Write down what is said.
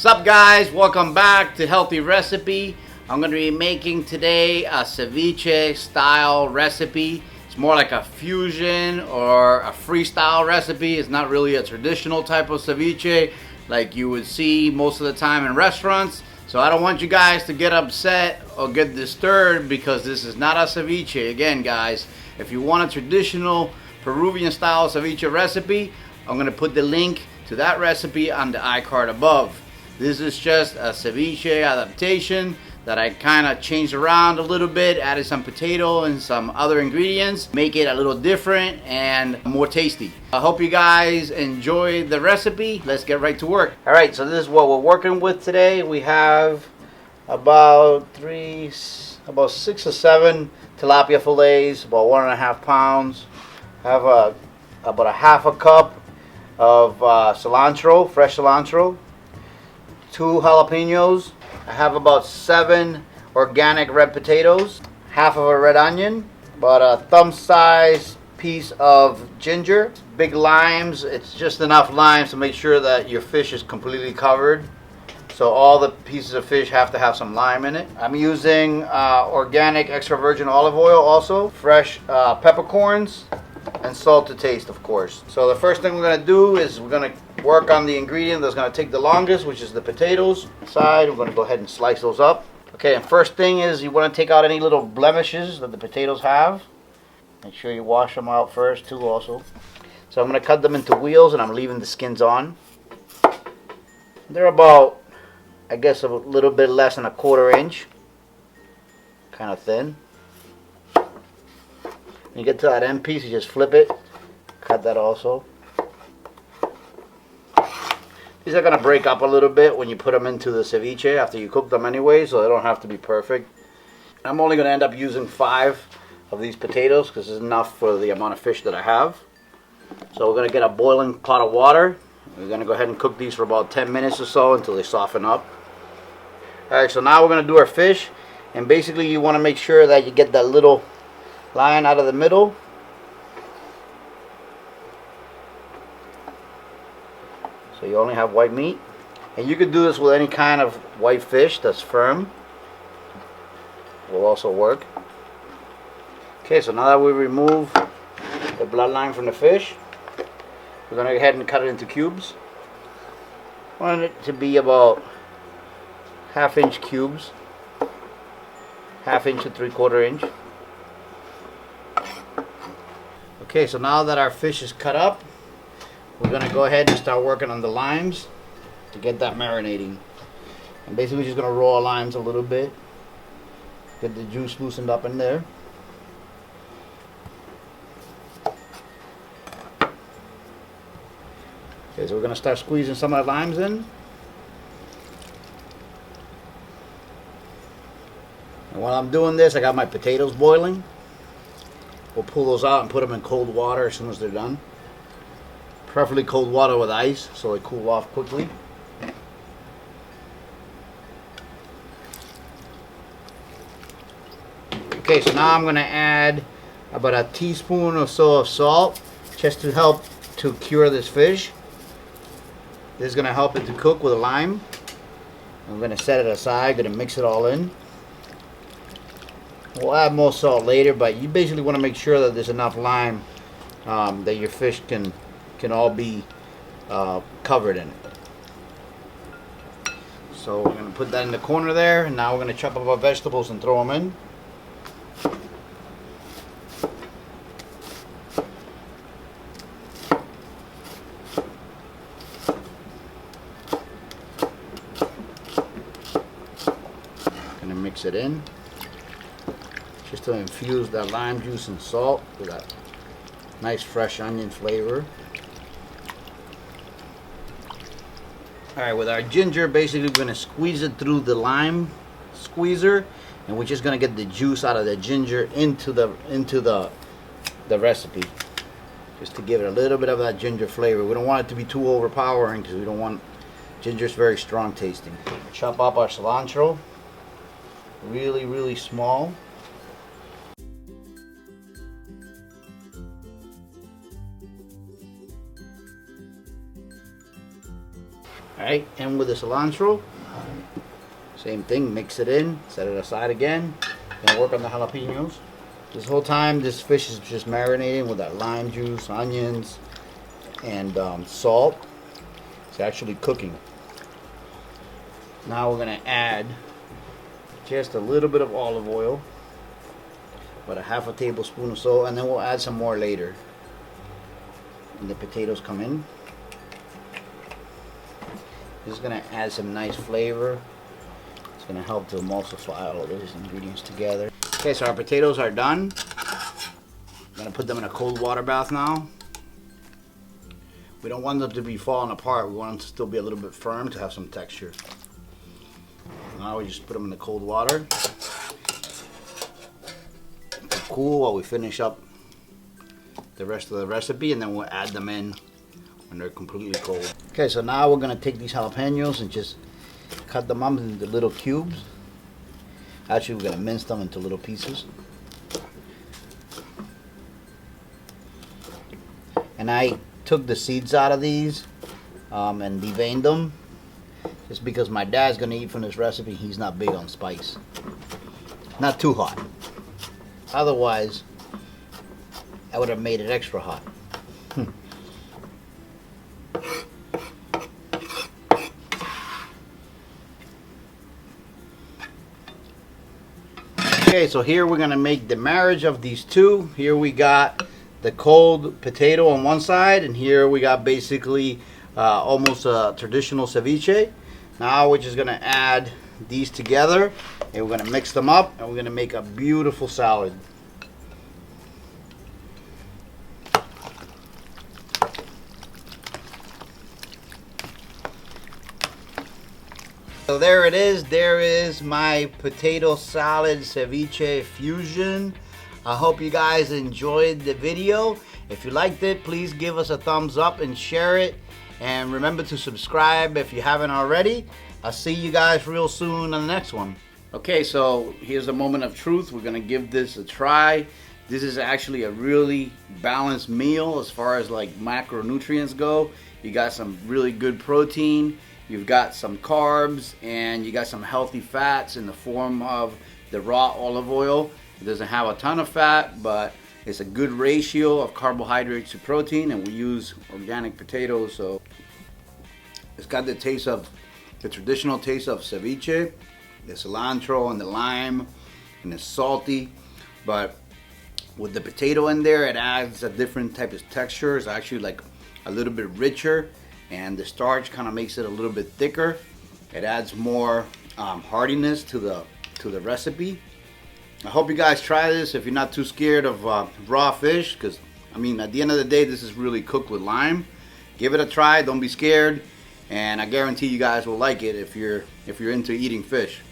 What's up, guys? Welcome back to Healthy Recipe. I'm going to be making today a ceviche style recipe. It's more like a fusion or a freestyle recipe. It's not really a traditional type of ceviche like you would see most of the time in restaurants. So I don't want you guys to get upset or get disturbed because this is not a ceviche. Again, guys, if you want a traditional Peruvian style ceviche recipe, I'm going to put the link to that recipe on the iCard above. This is just a ceviche adaptation that I kind of changed around a little bit, added some potato and some other ingredients, make it a little different and more tasty. I hope you guys enjoy the recipe. Let's get right to work. All right, so this is what we're working with today. We have about 6 or 7 tilapia fillets, about 1.5 pounds. I have about a half a cup of cilantro, fresh cilantro, 2 jalapenos. I have about 7 organic red potatoes, half of a red onion, about a thumb-sized piece of ginger, big limes. It's just enough limes to make sure that your fish is completely covered. So all the pieces of fish have to have some lime in it. I'm using organic extra virgin olive oil also, fresh peppercorns, and salt to taste, of course. So the first thing we're going to do is we're going to work on the ingredient that's going to take the longest, which is the potatoes. We're going to go ahead and slice those up. Okay, and first thing is you want to take out any little blemishes that the potatoes have. Make sure you wash them out first too also. So I'm going to cut them into wheels and I'm leaving the skins on. They're about, I guess, a little bit less than 1/4 inch. Kind of thin. When you get to that end piece, you just flip it, cut that also. These are going to break up a little bit when you put them into the ceviche after you cook them anyway, so they don't have to be perfect. I'm only going to end up using 5 of these potatoes because it's enough for the amount of fish that I have. So we're going to get a boiling pot of water. We're going to go ahead and cook these for about 10 minutes or so until they soften up. Alright, so now we're going to do our fish, and basically you want to make sure that you get that little line out of the middle. So you only have white meat. And you can do this with any kind of white fish that's firm. Will also work. Okay, so now that we remove the bloodline from the fish, we're going to go ahead and cut it into cubes. I want it to be about 1/2 inch cubes. 1/2 inch to 3/4 inch. Okay, so now that our fish is cut up, we're going to go ahead and start working on the limes to get that marinating. I'm basically just going to roll our limes a little bit, get the juice loosened up in there. Okay, so we're going to start squeezing some of the limes in. And while I'm doing this, I got my potatoes boiling. We'll pull those out and put them in cold water as soon as they're done. Preferably cold water with ice so they cool off quickly. Okay, so now I'm going to add about a teaspoon or so of salt just to help to cure this fish. This is going to help it to cook with a lime. I'm going to set it aside, going to mix it all in. We'll add more salt later, but you basically want to make sure that there's enough lime that your fish can all be covered in it. So we're going to put that in the corner there, and now we're going to chop up our vegetables and throw them in. Going to mix it in. Just to infuse that lime juice and salt with that nice fresh onion flavor. Alright, with our ginger, basically we're going to squeeze it through the lime squeezer, and we're just going to get the juice out of the ginger into the recipe, just to give it a little bit of that ginger flavor. We don't want it to be too overpowering because we don't want ginger's very strong tasting. Chop up our cilantro really small. Alright, and with the cilantro, same thing, mix it in, set it aside again, and work on the jalapenos. This whole time, this fish is just marinating with that lime juice, onions, and salt. It's actually cooking. Now we're going to add just a little bit of olive oil, about a half a tablespoon or so, and then we'll add some more later when the potatoes come in. This is going to add some nice flavor. It's going to help to emulsify all of those ingredients together. Okay, so our potatoes are done. I'm going to put them in a cold water bath now. We don't want them to be falling apart. We want them to still be a little bit firm to have some texture. Now we just put them in the cold water. Cool while we finish up the rest of the recipe, and then we'll add them in when they're completely cold. Okay, so now we're going to take these jalapenos and just cut them up into little cubes. Actually, we're going to mince them into little pieces. And I took the seeds out of these and deveined them, just because my dad's going to eat from this recipe. He's not big on spice. Not too hot. Otherwise, I would have made it extra hot. Okay, so here we're gonna make the marriage of these two. Here we got the cold potato on one side, and here we got basically almost a traditional ceviche. Now we're just gonna add these together, and we're gonna mix them up, and we're gonna make a beautiful salad. So there it is. There is my potato salad ceviche fusion. I hope you guys enjoyed the video. If you liked it, please give us a thumbs up and share it. And remember to subscribe if you haven't already. I'll see you guys real soon on the next one. Okay, so here's the moment of truth. We're gonna give this a try. This is actually a really balanced meal as far as like macronutrients go. You got some really good protein. You've got some carbs, and you got some healthy fats in the form of the raw olive oil. It doesn't have a ton of fat, but it's a good ratio of carbohydrates to protein, and we use organic potatoes, so it's got the taste of the traditional taste of ceviche, the cilantro and the lime, and it's salty, but with the potato in there, it adds a different type of texture. It's actually like a little bit richer, and the starch kind of makes it a little bit thicker. It adds more hardiness to the recipe. I hope you guys try this if you're not too scared of raw fish, because I mean, at the end of the day, this is really cooked with lime. Give it a try. Don't be scared, and I guarantee you guys will like it if you're into eating fish.